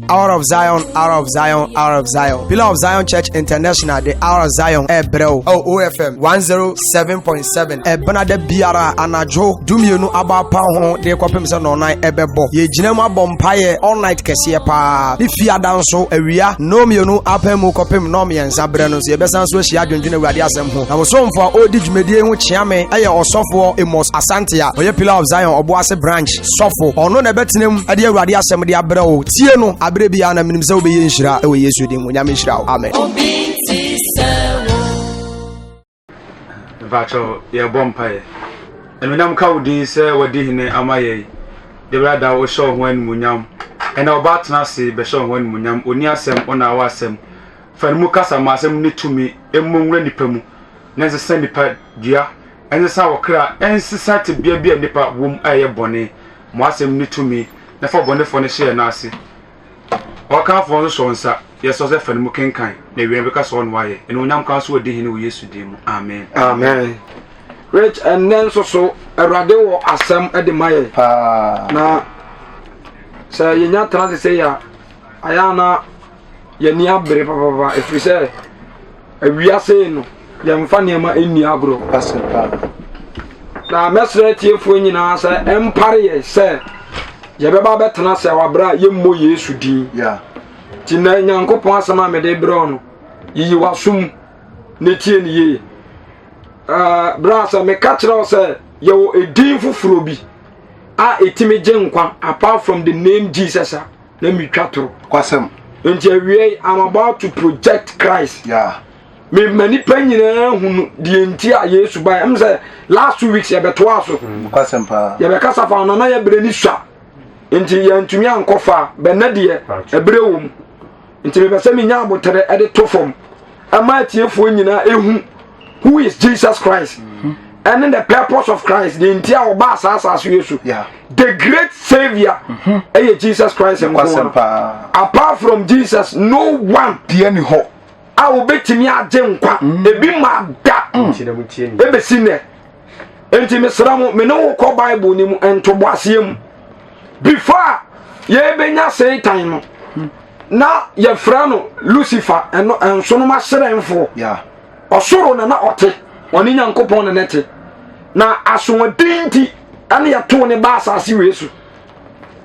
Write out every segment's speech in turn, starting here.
Hour of Zion, Hour of Zion, Hour of Zion. Pillar of Zion Church International, the Hour of Zion, Ebreo, OFM 107.7. Benade Biara, Anajo, Dumiunu Aba Paho, the Copimson online, Ebebo. Ye Jinema Bompaye, all night Cassia. If you are down so, area, no Mionu, Apemu, Copim, Nomi, and Sabranos, the best answer she had in Radiasem. I was home for old Media, which Yame, Aya or Software, Emos Asantia, or your Pillar of Zion, or Boase branch, Sofo, or no Nebetinum, Adia Radiasem, the Abreo, Tieno, Abrebiana, Minimso be Inshra, away yesterday when Yamishra. Amen. Vacho, your bompire. And when I'm cowed, sir, what did he name Amaye? The radar was shown when Munyam. And our batnasi be shown when Munyam, Uniasem on our sem. Fermucasa masem need to me, a moon renipemu. Nancy send the dear, and the sour cry, and society be a nipa womb air bonnet. Masem need to me, the for bonnet for the share nasi. Or can't follow so on, sir. Yes, was a friend Mukin kind. They will because on why, and when I'm counsel with him, we used to do. Amen. Amen. Rich and then so a radio or some at the mile. Now, sir, you're not trying to say, I am not your near brave, if we say, we are saying, young funny in Niagro. Now, Messer Tiffin in answer, Empire, sir. Yababa betana se wabra yemmo Yesu din ya tina nyankopon asama me de bro no yi wasum ne tie ne ye bra sa me ka kire se yo edin fufuro bi a etime je nkwa apart from the name Jesus na mi twatoro kwasem enti awie I'm about to project Christ ya me mani panyina hunu de enti a Yesu ba am say last 2 weeks ya beto aso kwasem pa ya be kasa fa no na ya bre ni swa Inti yantumi ankofa benade ebrewum inti me pese me nya abotere ede to fom ama tiefo nyina ehu who is Jesus Christ and in the purpose of Christ the inti a oba asasa Yesu the great savior Jesus Christ apart from Jesus no one die ni ho a obetimi age nkwa ebi ma da ebe sine inti me sramo me no ko Bible ni mu entobo asem before ye benya Satan no na ye fra no Lucifer and so no ma serenfo osoro na ote oni nyankopon na nete na asomodinti ane ya to ne ba asase wesu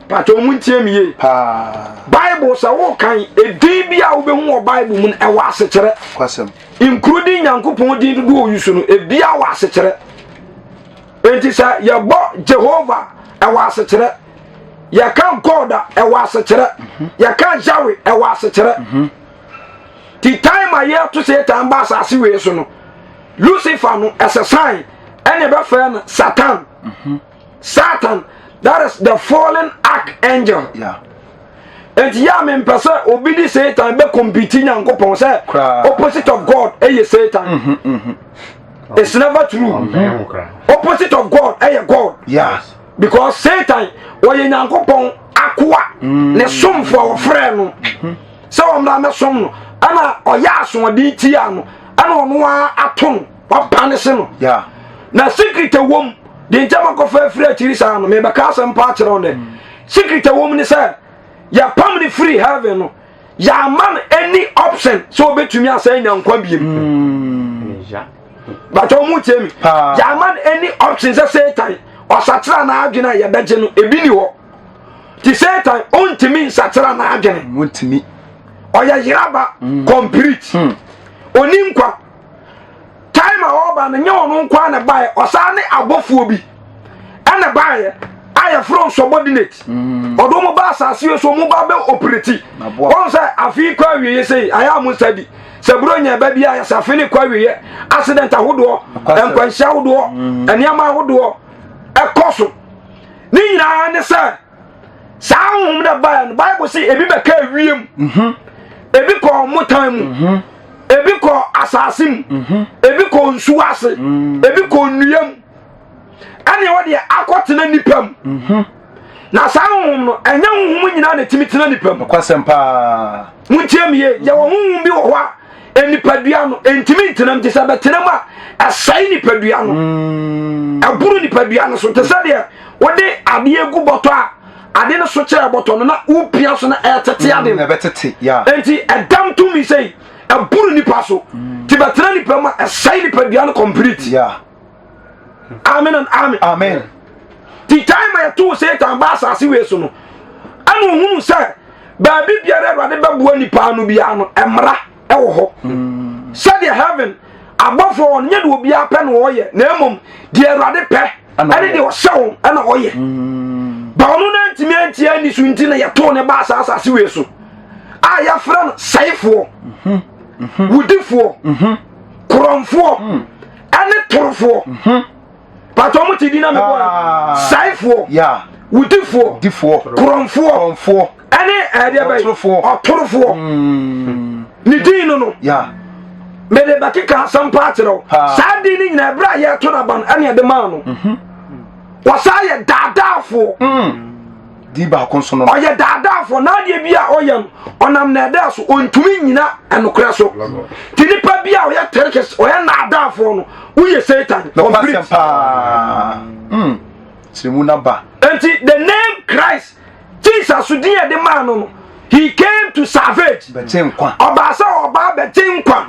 pato muntie miye Bible sa wo kan edin bia wo be hu Bible mun e wa asekere kwasem including nyankopon din do oyusu no e bia wa asekere enti sa ye bo Jehovah e wa asekere ya kan God e wa asechere ya kan Yahweh e wa asechere the time I hear to say time ba asase we so no Lucifer no as a sign and e be fa Satan Satan that is the fallen archangel and ya me pese obi di Satan be compete nyankopon say opposite of God e Satan it's never true opposite of God e God because Satan oye nyankopon akwa ne somfo ofre no se o mra me som no ana oya asodi tia no ana ono aton wa panish no na secret wom de jama ko fa free atiri sa no me be ka asem pa kire on de secret wom ni say ya pam ni free heaven no ya man any option so betumi asan nyankwa biem but o mu temi ya man any option say Satan osatira na adwena ye beje no ebi ni ho ti Satan ontimi satira na adwene ontimi oya yiraba complete oni nkwa time a oba na nye onu nkwa na bae osane abofu obi ana bae aya from subordinate odo mo ba asase so mo ba be operate on say afi kwa wiye say aya mo study saburo nya ba bia ya safini kwa wiye accident ahodo enkwanhia ahodo eniama ahodo ekoso ni nyina ne say saahum na Bible say ebi be ka wiem ebi ko motan mu ebi ko asasim ebi ko nsuase ebi ko nnuam ane wo de akotena nipam na saahum no enya nhum nyina na timitena nipam kwasempa muntie miye ye wo nhum bi wo ho enipadua no entimi ntenam te sabe tenam a asai nipadua no aburu nipadua no so te sade wode ade egu boto a ade no so kire boto no na upia so na etete ade na betete ya enti edam to mi say aburu nipa so ti betena nipa ma asai nipadua no complete ya amen and amen amen the time I to Satan ba asase we so no anu hunu say ba bi biara Awurade bebu nipa no bia no emra ewo ho said the heaven above on nye do bia pe no oye na emom de Awurade pe ane de o sew ana oye ba onu na ntimi antia ni so nti na ye to ne ba asase we so a ya fra no saifo wudifo kromfo ane torfo pato mo ti di na me boy saifo ya wudifo difo kromfo ane ade bay otorfo ni din no ya me de bakika sampa atero sa din ni nyina bra ye to na ban ane de ma no wasa ye dadafo di ba konso no oye dadafo na de bia oyem onam na da so ontumi nyina enokra so ti nipa bia oye terkes oye na dadafo no uye Satan complete simu na ba enti the name Christ Jesus din ye de man no he came to salvage betenkwa obasa oba betenkwa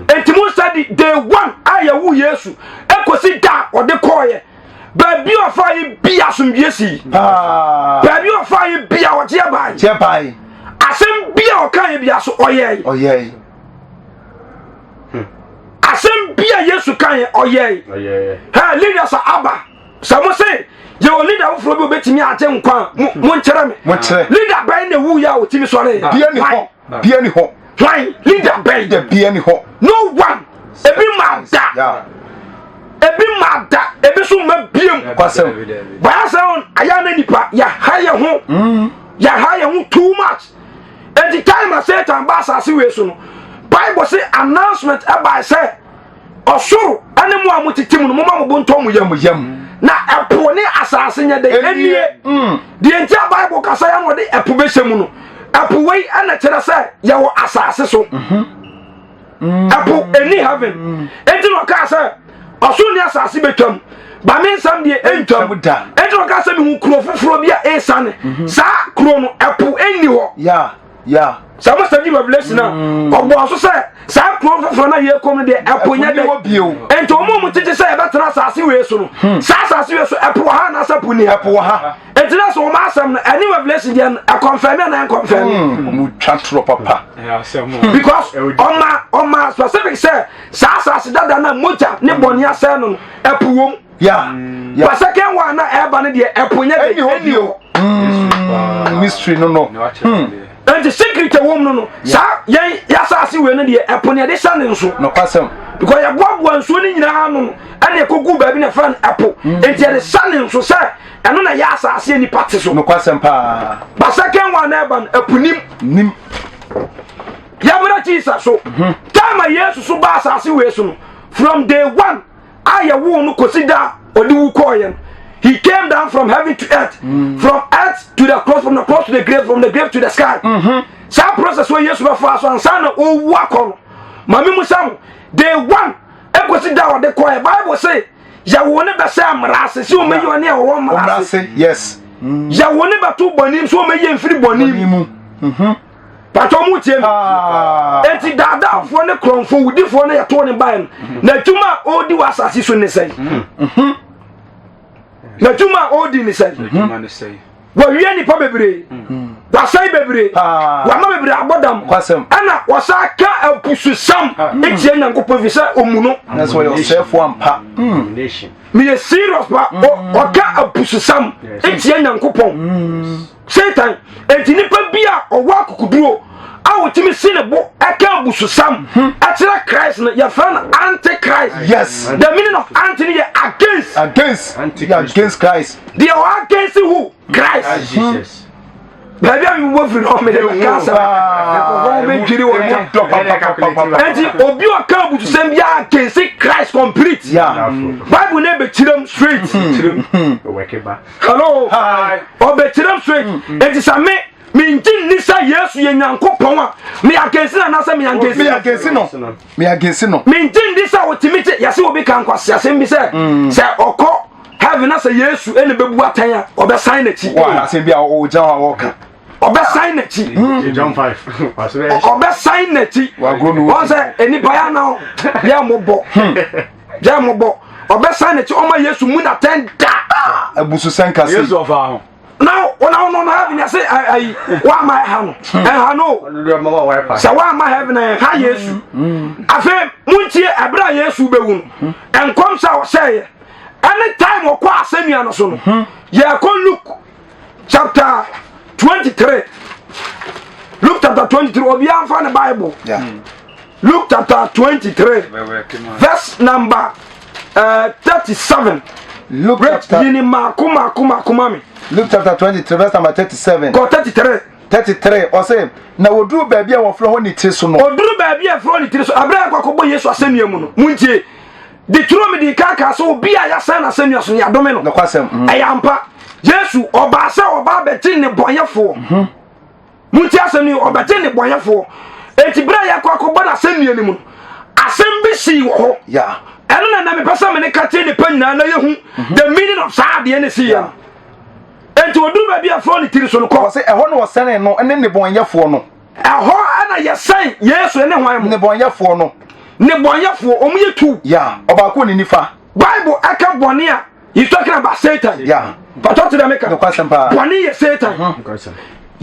enti mo study day 1 ayawu Yesu ekosi da ode koye baby of fire be asumbiesi baby of fire be our chairby chairby asem bia okan bia so oye asem bia Yesu kan oye ha leaders aba samo say ye o leader ofro bi obetimi aje nkwa mo nkyere me leader ban na wu ya otimi sore bia ni ho why leader ban de bia ni ho no one ebi mada ebi mada ebi so ma biem kwasem ba sound aya na nipa ya haya ho too much at the time of Satan ba asase we so no Bible say announcement about say osoro ane mo amutitim no mo ma mo bonto mo yam na epo ne asase nya de enie de entia Bible kasa ya no de epo be hyem no epo wei ana kire say ya wo asase so epo any heaven enti no ka say oso ni asase betwam ba me nsam de entwam enti no ka say me hu kuro foforo bia esane sa kuro no epo eni ho ya sama study revelation na ogbo so say sa kuro foforo na ye kom de epo nya de enti omo mu tete say e betra asase we so no sa asase we so epo ha na sapu ni epo ha enti na so ma asam na any revelation de a confirm na confirm mu twatro papa because on my specific say sa asase dada na moja ne boni ase no epo wom ya but second one na eba ne de epo nya de eni mystery no and the secret wom no sa yen ya asase we no de epo ne de sane nso no kwasem because ya boaboa nso ni nyina no ene kogu ba bi na fan epo enti de sane nso say eno na ya asase ni pate so no kwasem pa but second one na eba epo nim yabra Jesus so time Jesus so ba asase we so no from day 1 aya wo no consider odi wu koyen he came down from heaven to earth from earth to the cross, from the cross to the grave, from the grave to the sky some process where Jesus be for us and sana o wu akon mami musam day 1 e consider odi koyen Bible say ya wo ne be say amrase si o me yo ne e wo amrase yes ya wo ne be to bonim so o me ye mfiri bonim pato mu tie enti dada fo ne kronfo wudifo ne yeto ne ban na tuma odi wasasi so ne sei na tuma odi ne sei wa wie ni pa bebre wa sai bebre wa ma bebre abodam ana wasaka apusu sam etie nyankopɔ visa omuno that's why yourself one pa nation me is serious ba o ka apusu sam etie nyankopɔ Satan enti nipa bia owa kokuduro a wotimi sine bo aka abusu sam atira Christ na ya fan antichrist yes the meaning of anti is against Christ they are against who Christ Jesus baby we wo free no me dey cancer ko be jiri wo enti obi o ka abusu sam bia against Christ complete yeah Bible na be tiram straight work ba hello hi o be tiram straight enti same mintin nisa yesu ye nyankopon a me agensi na na se me agensi me agensi no mintin nisa otimite yase obi kan kwase asem bi se se okọ heaven na se yesu ene bebu atan a obe sign na chi wa asem bi a o jan a wo ka obe sign na chi John 5 obe sign na chi won se eni baya na ya mobo ja mobo obe sign na chi o ma yesu mu na tenda abusu sanka se Yesu of our now no heaven ya say I wa ma ha no ha no say wa ma heaven ha yesu afa muntie ebra yesu bewu no enkom sa o say anytime o kwa asemia no so no ye kon Luke chapter 23 Luke chapter 23 obi amfa the Bible Luke chapter 23 verse number 37 Luke chapter yini makuma me Luke chapter 23 verse number 37 go 33 o say na woduru ba bia wo fro ho ni ti so no oduru ba bia fro ni ti so abra akwakobo Yesu asemia mu no muntie de turo me di kaka so obi a ya san asemia so ya dome no kwasem ayampa Yesu oba se oba beti ne bonyefo muntie asemni oba beti ne bonyefo enti bra ya akwakobo na asemia ni mu asem bi si wo ya eno na me pesa me ne kate ne panyina na yehu the meaning of sad de ne si ya enti oduru ba bia fro ni ti so no ko say ehon no sene no ene ne bonyefo no eho ana yesan Yesu ene hwan mu ne bonyefo no ne bonyefo omu yetu ya oba ko ni nifa Bible aka boni a he's talking about Satan ya but talk to them make no kwasem pa boni ye Satan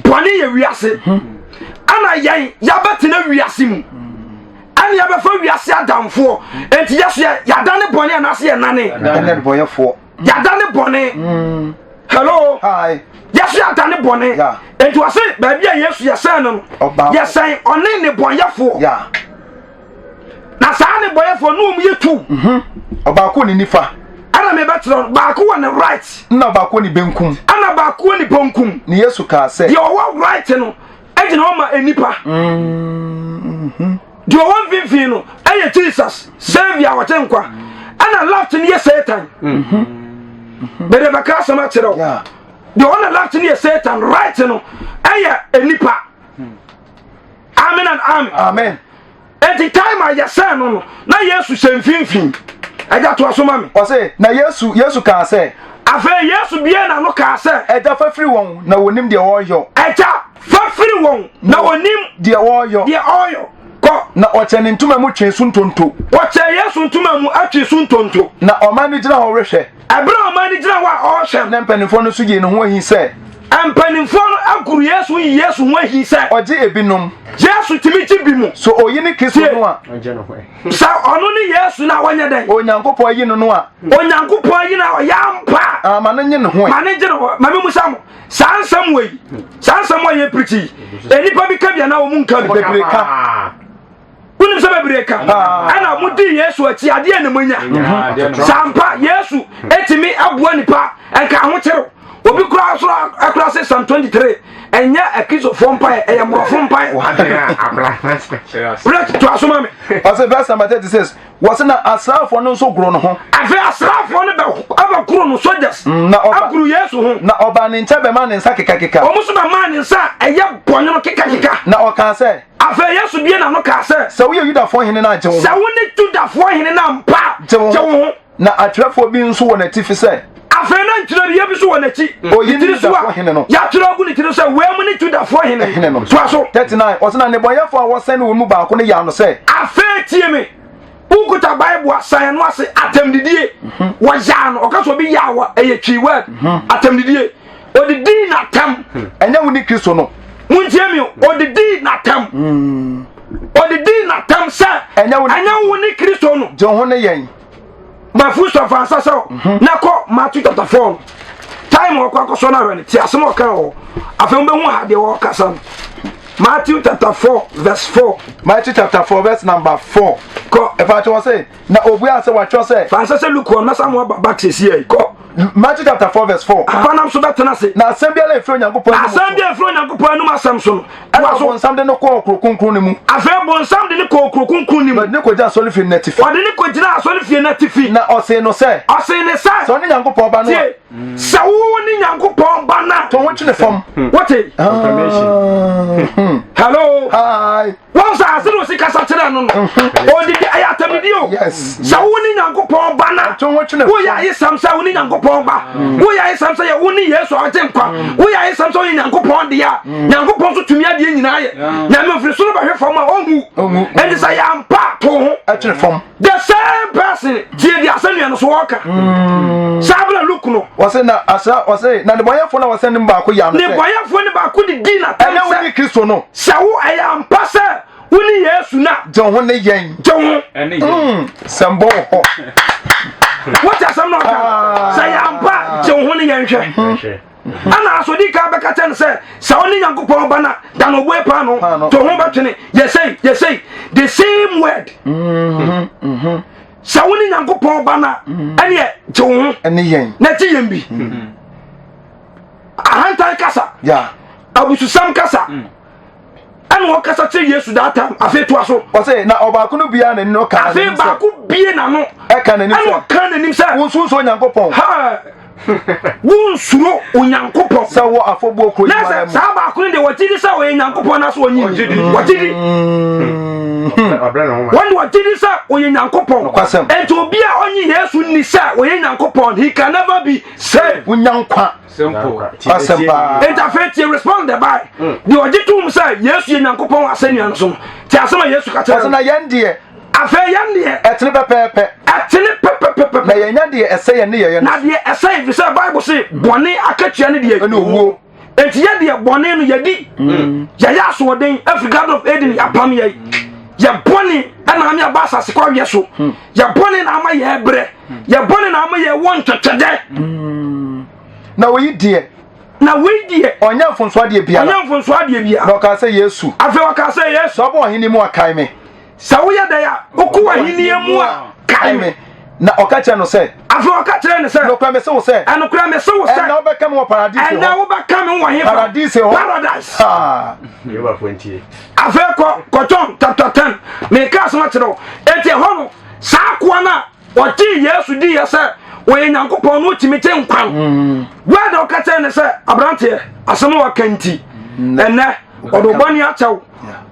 boni ye wiase ana yan ya betina wiase mu ana ya be fa wiase adamfo enti Yesu ya dane boni ana se ye nane ene bonyefo ya dane boni hello hi Yesu ya dane boni enti wase ba bia Yesu ya san no ya san one ne bonyefo ya na saa ne bonyefo no mu yetu oba ko ni nifa ana me betro ba ko won right na oba ko ni benkum ana ba ko ni bonkum ni Yesu ka say your one right no ejina o ma enipa your one vinfin no eye Jesus savior wa tenkwa ana left ni ye Satan bere ba ka sama kire ya the one left ni ye Satan right no eye enipa amen and amen enti time a yesa no na Yesu semfinfin eja to asoma me o say na Yesu ka say afa Yesu bia na no ka say eja fa free won na wonim de wo yo eja fa free won na wonim de wo yo de oyo ko na o chene ntuma mu twen suntonto o che Yesu ntuma mu atwe suntonto na o ma ni gina ho rehwe ebra o ma ni gina wa o hwe na mpanimfo no so ye no ho ahi say empanimfo no akuru Yesu ho ahi say oje ebinom Yesu timichi bi mu so oyi ni Kristo no a sa onu ni Yesu na wanya den onyankopɔ ayi no no a onyankopɔ yi na o yampa ama no nye ne ho ma ne gina ma me musam sansam we ye preach enipa bi ka bia na o mu nka bebre ka unim se bebre ka ana mudi Yesu achi ade ene munya sampa Yesu etimi aboa nipa enka ho kyero obi kura so akura se Psalm 23 enya akizo fompa e mrofo mpa ura to asoma me ase verse number 36 was na asrafo no so gro no ho afi asrafo no be aba kuro no soldiers na akuru Yesu ho na oba ne ncha be ma ne nsa keka omuso na ma ne nsa eye bonyo no keka na o kan say afi Yesu bie na no ka say so we Yudafo hene na agye wo sa woni Judafo hene na mpa je wo na atwerefo bi nso wo na tifi say afena ntira bi yebiso wona chi oyitiri so a ya tira ogu ni tiri so we mu ni Judafo hene no so aso 39 osina ne boyefo a wo sene wo mu ba ko ne ya no say afetie me ukuta Bible asan no ase atemdidie wo ya no okaso bi ya wa eye twi word atemdidie odidi na tam enya wo ni Kristo no muntie me odidi na tam odidi na tam sa enya wo ni Kristo no je ho ne yen ma fusto fansa so na ko Matthew chapter 4 time o kwa so na rene ti asem o kan o afem be hu ha de o kasa Matthew chapter 4 verse 4 Matthew chapter 4 verse number 4 ko e fa to say na obu ase wa cho say fansa se Luke on na samu baptist here ko Matthew chapter 4 verse 4. Abanam so betena se. Na asem bia la efro Nyankopon. Asem bia efro Nyankopon anum asem so no. Wa so nsam de no ko okrokunkun ne mu. Afa bonsam de ne ko okrokunkun ne mu. Ne ko ja solifin netifi. Ode ne ko gina solifin netifi. Na ose no se. Ose ne se. So ne Nyankopon ba no. Sa wo ne Nyankopon ba na. To won twene fam. What? Hello. Hi. Once I said was kasa kire no no. O di ayatamidi o. Yes. Sa wo ne Nyankopon ba na. To won twene. Wo ya isam sa wo ne Nyankopon ba. Wo ya isam sa ya wo ne Yesu atenkwa. Wo ya isam sa wo ne Nyankopon de ya. Nyankopon so tumi ade nyina ye. Na me firi so no ba hwe fam a ohu. And say ya ampa to ho. A twene fam. The same person die di asanu no so waka. Sabla look no. Wase na asa wase na ne boyefo na wase ne ba ko ya no. Ne boyefo ne ba ko di na. Ene woni Kristo no. Sa wo ayampa sa woni Yesu na. Jon ho ne yen. Jon. Sambo ho. What are some no? Say ampa jon ho ne yen hwe. Ana asodi ka be katen say sa woni Nyankopon ba na dan obo pa no to ho ba twene. You say the same word. Sa woni Nyankopon ba na ene jon ho ene yen. Na ti yen bi. Ahantan kasa. Yeah. Abususam kasa. Anu o kasa che Yesu that time afi to aso. O say na oba kuno bia na no ka. Afi ba ku bie na no. E ka na ni. Anu ka na nim say. Won so Nyankopon. Ha. Won suro Onyankopon. Sa wo afobo ko yi ma. Na sa ba ku de wotidi sa wo Onyankopon na so onyi. Wotidi. When wotidi sa wo Onyankopon. And to be a onyi Yesu ni sa wo Onyankopon, he can never be saved. Onyankwa. Simple. Interfere respond by. The ojitum say Yesu Onyankopon asenu so. Ti asema Yesu ka tell. Na yen de afa yan de etene pepepe. Etene pepepe. Na yen de ese yen ne yen. Na de ese if say Bible say bone akatua ne de ene owo. Enti ye de bone no yedi. Ya ya so den African of Eden apam ye. Ya bone na am ya basa se kwa so. Ya bone na ama ye bre. Ya bone na ama ye won twetwede. Na we die. Na we die. Onya mfonso ade bia. Onya mfonso ade bia. Na ka say Yesu. Afa wa ka say Yesu. So bo hini mu akai me. Sa wo ya da ya. Okuwa hini mu a kai me. Na okache no say. Afa wa ka kire ne say. No kwa me say wo say. Anu kura me say wo say. Na obeka me paradise. And na wo ba kam wo he. Paradise ho. Paradise. Ah. You ba fwentie. Afa ko John chapter 10. Me ka so ma kire o. Enti ho no sa kwa na o ti Yesu di ya say. We Nyankopon no timi te nkwan. Where do ka tell ne say abrante asemo wa kanti. Enne odobani achaw.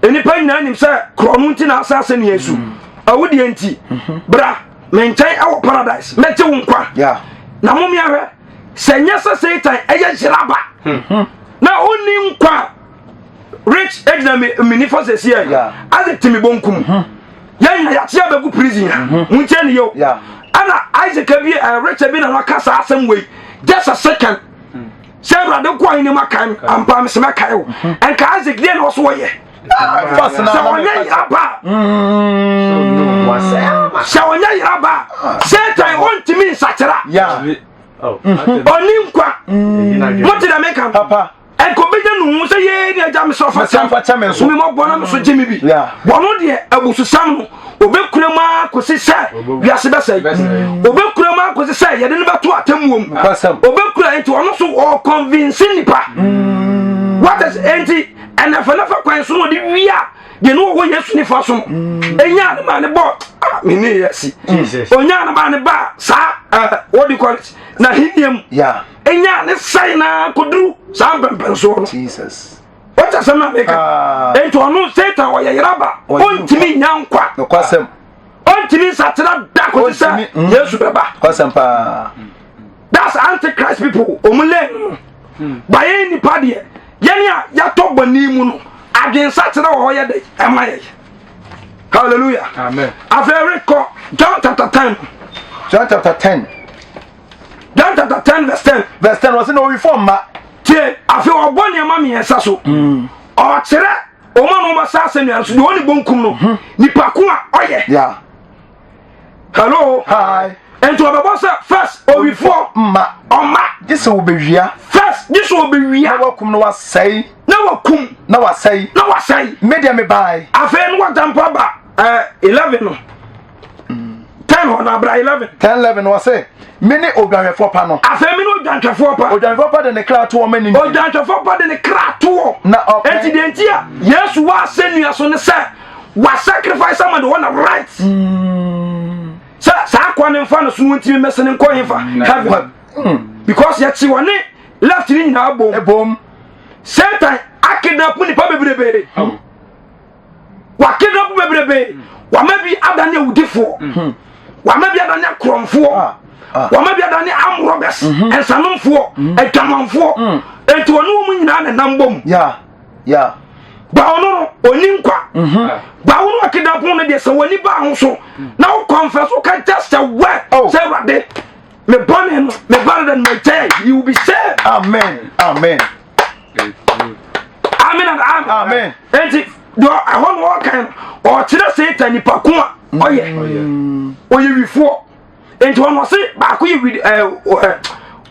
Enipa nyina nim say krono nti na asase ne Yesu. Awudi enti. Bra mentai awo paradise. Mete wo nkwa. Yeah. Na momia hwe senya sa Satan eye jiraba. Na oni nkwa rich ejna mini for say here. Yeah. As timi bonkum. Yan ya tia begu prison. Munche ne yo. Yeah. Ana Isaac be Richard be na kasa asem way just a second Sarah de kwa ni makan ampa me se makai o and ka Isaac dey no so ye Fast na. so onya yaba so onya yaba Satan want me satira Yeah. oni nkwa what did I make am Papa. and ko be no so ye ni aja me so fa me so. me mo bona me so jimi bi Yeah. bono de abususam no obekure ma kosi se wiase be sai obekure ma kosi se ye de ne beto atamwom obekure enti ono so o convince nipa what is enti and if na fa kwan so no de wia de no wo Yesu ni fa so enya ne ma ne bo me ne yesi onya ne ma ne ba sa what do you call it na hiniam Yeah. enya ne sai na koduru sa pempen so no Jesus. what is some make enti ono Satan o ye yeraba ontimi nyankwa No kwasem. ontimi satira da ko sa Yesu beba Kwasem pa. that's antichrist people omule baye ni pade yeni a ya to bani mu no adwen satira wo ye de emaye hallelujah Amen. afere ko John chapter 10 John chapter 10. John chapter 10 verse 10 Verse 10 was no reform ma. tie afi oboni ma me yesa so o kire o ma no ma sa asenu so de oni bonkum no nipa ko a oye Yeah. hello Hi. ento obebo say first o before Ma. oma This will be wia. first this will be Na wia wakum no wasai. na wakum Na wasai. na wasai Media me buy. afi no wa jampa ba 11 no 10 10 on abra 11 10-11 wɔ sɛ mene odwanhwɛfoɔ pa no afei mene odwantwɛfoɔ pa odwanhwɛfoɔ pa de ne kra to ɔma ne nti odwantwɛfoɔ pa de ne kra to na enti de nti a yesu wa asɛnnua so ne sɛ wa sacrifice ama de wɔna right sɛ saa kwa ne mfa no so ntimi mɛsene nkɔ hefa heaven because yɛte wɔ ne left ni nyinaa bom Satan akidnap nipa bebrebe wakidnap bebrebe wamabi adane awudifo wamabi adane akromfo wamabi adane amrobes ensanomfo adwamanfo enti wono mu nyina na nambom ya ba ono oninkwa ba wono akidnap no de se woni ba ho so na wo confess wo can just say word say rade me born me better than my child you will be saved. Amen. Amen and amen. Enti do I want what kind or tira Satan nipa ko a oye wifo enti won say ba ko yi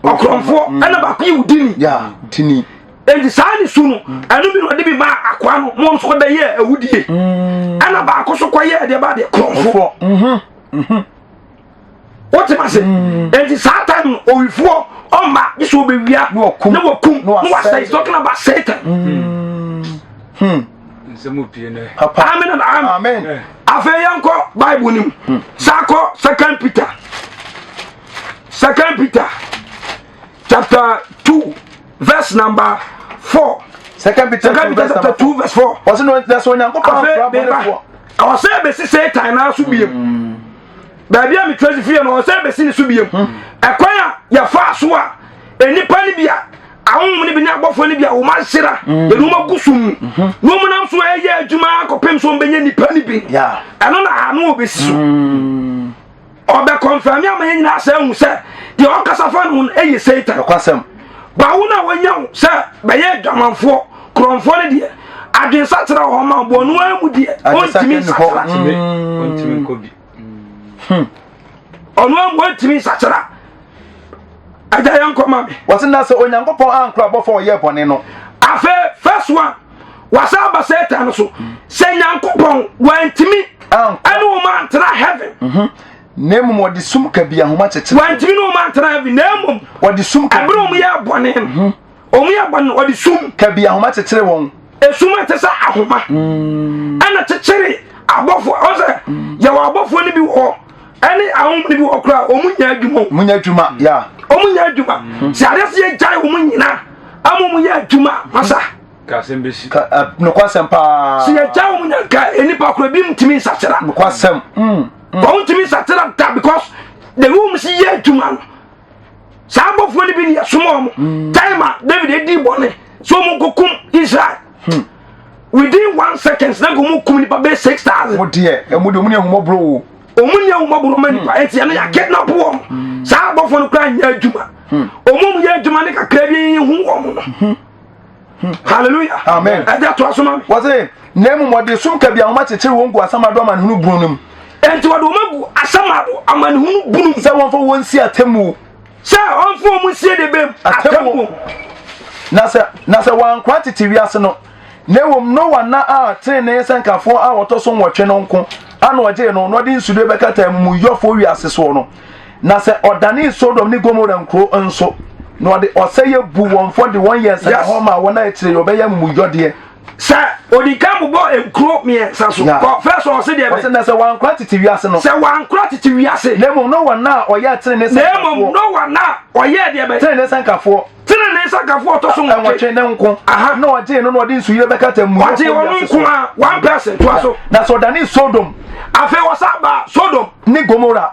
okromfo ana ba ko yi udini ya tini enti saa ni su no anu bi no de bi ma akwa no mo so da ye awudie ana ba ko so koye de ba de kromfo what am I saying? Enti saa time owifo Oma, this will be we are no kum. He's talking about Satan. Amen and amen. Afeyanko Bible nim. Sako 2 Peter. 2 Peter chapter 2 verse number 4. 2 Peter chapter 2 verse 4. Was no that's when Yanko I was saying be Satan na so biem. Baby am 24 no say be sin so biem. Ekwan ya fa so a enipa ni bia awon ni bi na agbofo ni bia wo ma hira de no ma gusum no mu nam so eye adwuma akopem so benye nipa ni bi ya eno na anu obesi so obe confirm ya ma nyina asa hu se de o kasa fa no eye Satan kwasem ba wo na wanya se be ye dwamanfo kromfo ni de adwen satira ho ma bo no amu de ontimi satira ontimi nkobi onu amu ontimi satira Ajayan koma me. Wasi na se Onyankopon ankra bofo ye bone no. Afe first one wasa ba Satan so. Se Nyankopon wantimi anu o man tra heaven. Nemu wodi sum ka bia homa chechire. Wantimi no man tra heaven nemu wodi sum ka abro mu ye bone no. Omu ye bone wodi sum ka bia homa chechire won. Esuma te sa ahoma. Ana chechire abofo oze ye wa abofo ni bi wo. Ani ahom ni bi wo kra omunya adwuma. Munya adwuma ya. Omunya adwuma si arese ye jai omunyina amumu ye adwuma masa ka sembesi no kwasem pa si ye jai omunya ka enipa kro bi mtimi satira no kwasem bo mtimi satira that because the room si ye adwuma no sabofo ni bi ni somo timer David edi bone so mu kokum Israel within 1 second na go mu kum ni pa be 6000 mo de emude mu ne humo bro omunya umaburu manipa enti ya na kidnap wo saa bofo no kra nya adwuma omum ya adwuma ne kakra bi hu wo no hallelujah amen ada to asoma wase nemu mode sum ka bia homa chechire won gu asamado amanhunu bunum enti wado magu asamado amanhunu bunum se won fo won si atemu se on fo mu sie de bem atemu na se wan kwatiti wiase no newom no wana a trene senkafo a wotoso nwotwe no nko ana oje no no de nsude bekata mu yofo wiase so no na se odane Sodom ni Gomora nkro enso no de oseye bu won for de 1 year sa ho ma wona etire yo be ya mu yode sa odikambo bo enkro me sa so first one say de be na se wan kra titi wiase no se wan kra titi wiase nemo no wana oye trene senkafo nemo no wana oye de be trene senkafo tene ne sakafo to so nwotwe ne nko na oje no no de nsude bekata mu oje wonu nko a 1 person to aso na so odane Sodom afa wasaba Sodom ni Gomora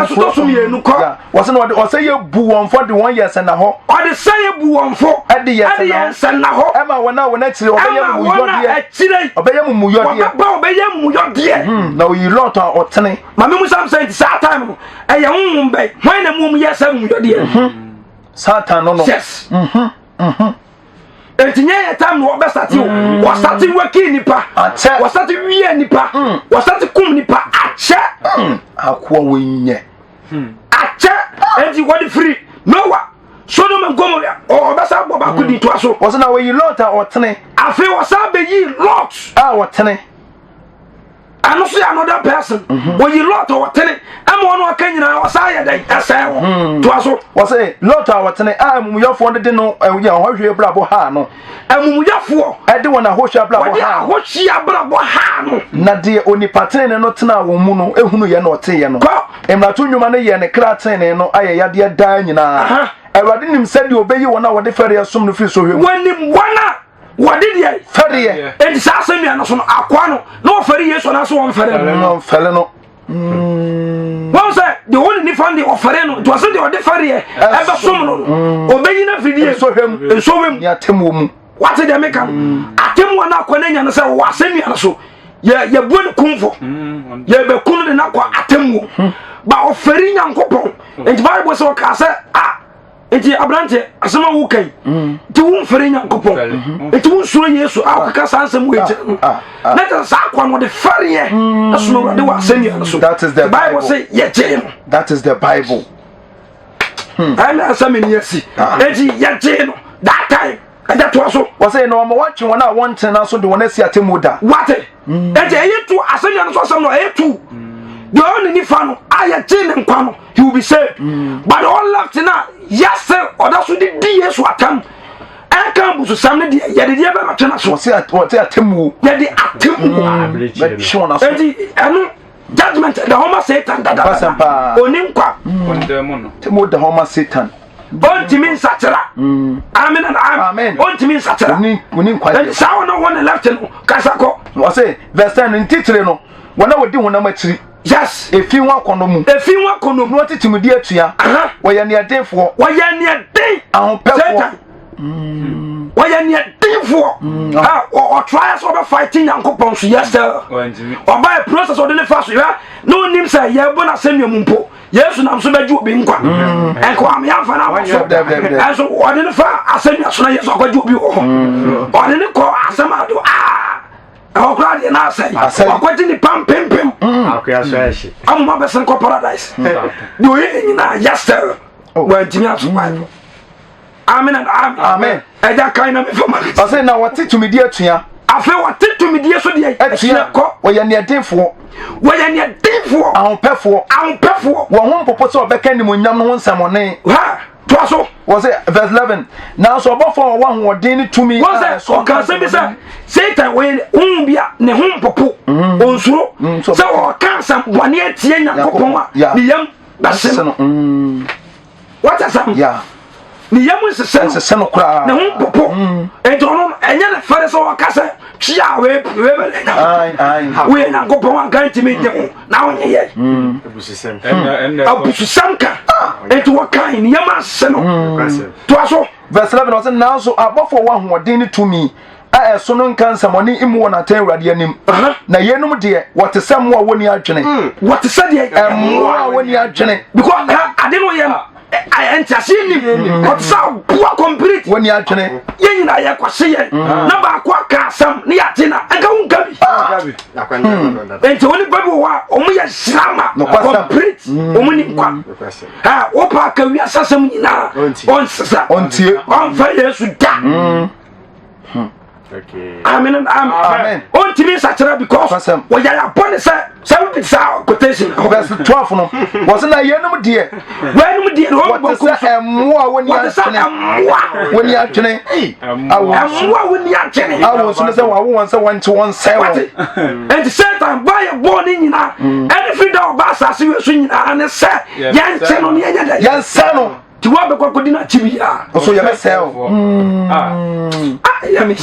asoto so mienu ko wase no o say bu won for the 1 year na ho o de say bu won for ade yes na ho e ma wona chire obeye mu yode obeye mu yode obeye mu yode na o yilot a otene ma me musam say sa time e ye hunhum be hwan na mu yes mu yode Satan no yes entinye ya time no be start o start working nipa o start wie nipa o start kum nipa ache akwa wenye ache enti what free Noah Sodom and Gomorrah o be sa boba kudi to aso was na we lot a otene afi o sa be yi lot a otene ano so another person when you lot or tene am one wa kanyina wasaya dai asai to aso wase lot our tene amumuyafo de no ya hwehwe brabo ha no amumuyafo de wona hwehwe brabo ha hwehwe brabo ha no na de onipatene no tena wo mu no ehunu ye no te ye no emrato nnwuma no ye ne kratene no aye yade da nyina Awurade nim sɛ obeyi wona wode fere asom no fi so hwem wanim wana wade de fere enti sa asɛm no so no akwa no na ofere Yesu na so won fere no fere no wọ́n sẹ́ de wọ́n ní nífa de ọ̀fẹ́rẹ́ no tí wọ́n sẹ́ de ọ̀dẹ́ fẹ́rẹ́ yẹ ẹbẹ sọm no ọbẹ̀yin náà fìdí yẹ nsọ́wẹ́m ní atẹ́mu mu wàá ti dẹ̀ mí kan atẹ́mu wọn náà kọ́ ní ẹ̀yàn sẹ́ wọ́n asẹ́ nìyẹn so yẹ bu ẹni kún fọ yẹ bẹ kún ní náà kọ́ atẹ́mu ba ọ̀fẹ́rẹ́ nyankó pọ̀ nti báyìí bọ́ sẹ́ wọ́n kà sẹ́ nti aberante asɛm a wokan nti womfɛre nyankopɔn nti wonsuro Yesu a wokaka saa nsɛm wɔ akyiri na kyɛ saa akwa no wɔde fɛreɛ ɛsom Awurade wɔ asɛnnua no so Bible sɛ yɛgyee no that is the Bible ɛna asɛm ni asi nti yɛgyee no that time ɛda toa so wɔsɛ na ɔma watwe wɔn a wɔntena so de wɔn asi atemu da wate nti ɛyɛ tu asɛnnua no so asɛm no ɛyɛ tu the only nifa no aya gene nkwa no he will be saved but all left na yes oda so di Yesu atam e kan busu sam ne de ye de be matena so se atemu ye de atemu be shona so enti enu judgment the homo Satan dada oni nkwa temu the homo Satan ontimi nsachera amen and amen ontimi nsachera oni nkwa enti sawo no one left no kasako wɔsɛ verse 10 ntitire no wɔna wɔdi honam akiri yes efi ho akono mu no ɔtetimudi atua wɔyɛ neadenfoɔ ahopɛfoɔ wɔyɛ neadenfoɔ ɔtry sɛ ɔbɛfighting nyankopɔn so yes sir ɔba process ɔde ne fa so yɛ na onim sɛ yɛbɔ no asɛnnua mu mpo Yesu nam so bɛgye obi nkwa ɛnkɔ am yɛmfa no abɔ so ɛnso ɔde ne fa asɛnnua so na Yesu ɔkɔgye obi wɔ hɔ ɔde ne kɔ asɛm ado ọkọ adi na asẹ ọkọji ni pam pimpim amuma bẹsẹ nkọ paradise di oye nyina yasẹ wọn ntumi aso bible amen and amen ẹja kan na mi fọ ma. ọsẹ na wọte tumidi atua. afẹ wọte tumidi eso deɛ atua kɔ wɔyɛ neɛdenfoɔ ahopɛfoɔ wɔn ho mpɔpɔ sɛ ɔbɛka nimonyam no ho nsɛmɔne toa so was it verse 11 now so before one who didn't to me was it so can say Satan when bia ne ho popo onsuro so o kan sam bone atie Nyankopon a ne yam base no what is am yeah ni yam sese no kra ne ho popo entono enye ne fere so o kase chia we bele na we Nyankopon an kan timi de na onye ye abususam ka etu wakan ni yam ase no to aso verse 11 was now so abofo wa hoɔden to me a ɛso no nka nsɛmɔne imu wɔ n'atan Awurade anim na yenum deɛ wɔte sɛ mmoa a wɔni adwene wɔte sɛ deɛ mmoa a wɔni adwene because ade no yɛ no ɛntase ni wɔte sɛ boa complete wɔni adwene yɛn nyinaa yɛ kwase yɛn na baako aka asɛm ne yɛate na ɛnka wo nka bi enti wɔne ba bi wɔ hɔ a ɔmo yɛ srama complete ɔmo ni nkwa wopa aka wiase asɛm nyinaa ɔnsesa ɔmfa Yesu da amen and amen on timi sachera because we are born say 70 quotation verse 12 no was na yenum de no what say emmoa woni atwene emmoa woni atwene awo so say wa won say won te won say and Satan buy born nyina any free da oba asase we so nyina ne say yan che no ne yan say no ti wa be kokodi na chibia so ya be sell ya me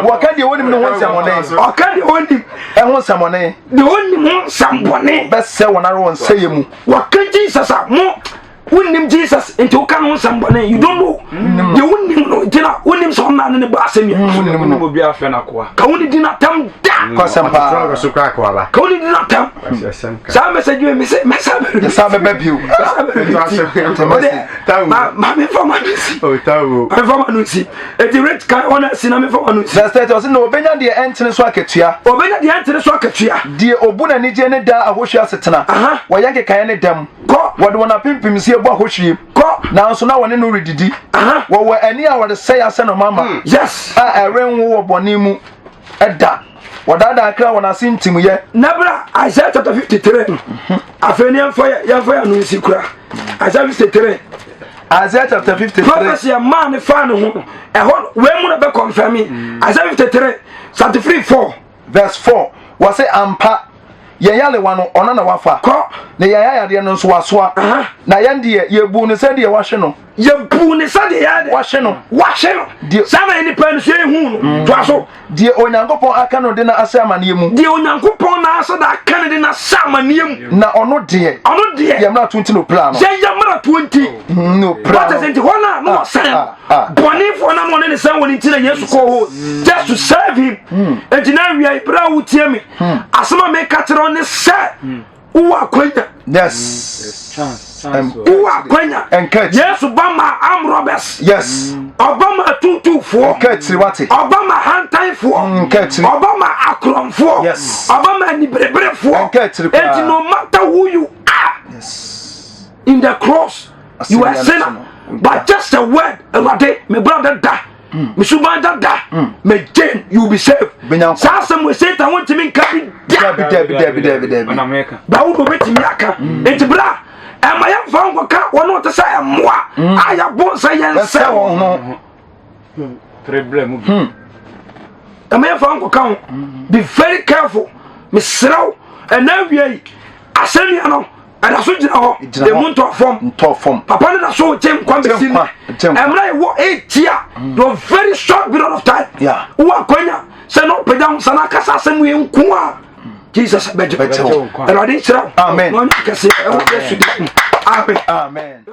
waka de wonim no ho nsɛmɔne waka de wonim ɛho nsɛmɔne de wonim ho nsɛmɔne bɛsɛ wɔn ara wɔn nsɛyɛ mu waka Jesus a mo wonim Jesus nti woka no nsɛmɔne you don't know de wonim no ntina wonim sɛ ɔna ne ba asɛm ya wonim obi afɛ na koa ka woni di na tam da kɔsɛmpa ka woni di na tam sa message me say message sa be biu ma me fa ma si o tawo me fa ma no si e di rich kan ona si na me fa ma no si the state was no obenya de entene so akatua obenya de entene so akatua de obuna ni je ne da ahohwe asetena wɔyɛ nkekae ne dam wɔde wɔn apimpim si ebu ahohwe na nso na wɔne no redidi wɔwɔ ani a wɔde sɛ ase no mama yes a ɛrenwo wɔ bɔne mu ɛda wadada akra wana sintim ye nabra Isaiah chapter 53 afeni yamfa no nsikura Isaiah 53 Isaiah chapter 53 prophecy a man fan ho ehon we mu na be confirm Isaiah 53 chapter 4 verse 4 was say ampa yeyale wano ona na wafa na yaya de no so wasoa na yende ye bu ne se de wahwe no ye bu ne se de ya de wahwe no de sama ni pan so ehu no to aso de onyankopon aka no de na ase amane mu de onyankopon na ase da aka ne de na sama ne mu na ono de yamra 20 no plan no yamra 20 no plan what is it hona no san boni for na mo ne san woni ntira Yesu ko ho just to serve him entina wi ibra wutie me asema me ka tero ne se uwa kwanya yes uwa kwanya Yesu bama am robbers yes obama tuntufo nkati wate obama hantaifo nkati obama akromfo yes obama nibrebrefo nkati and no matter who you are yes in the cross you are sinner but just a word my brother da me suban da me Jane you will be saved sa some we say that want to mean can be on America ba wo be timi aka etibra e ma yam fa nkoka wono to say moa aya bon say yen say no problem e ma yam fa nkoka be very careful me sraw and now we asemi ano ada so gina ho e mu to form papa ne da so chem kwambesi emra wo 8 year no very short period of time yeah wo akonya se no pedam sana kasa asemu enku a Jesus beje erade chira amen no kase e wo yesu di amen amen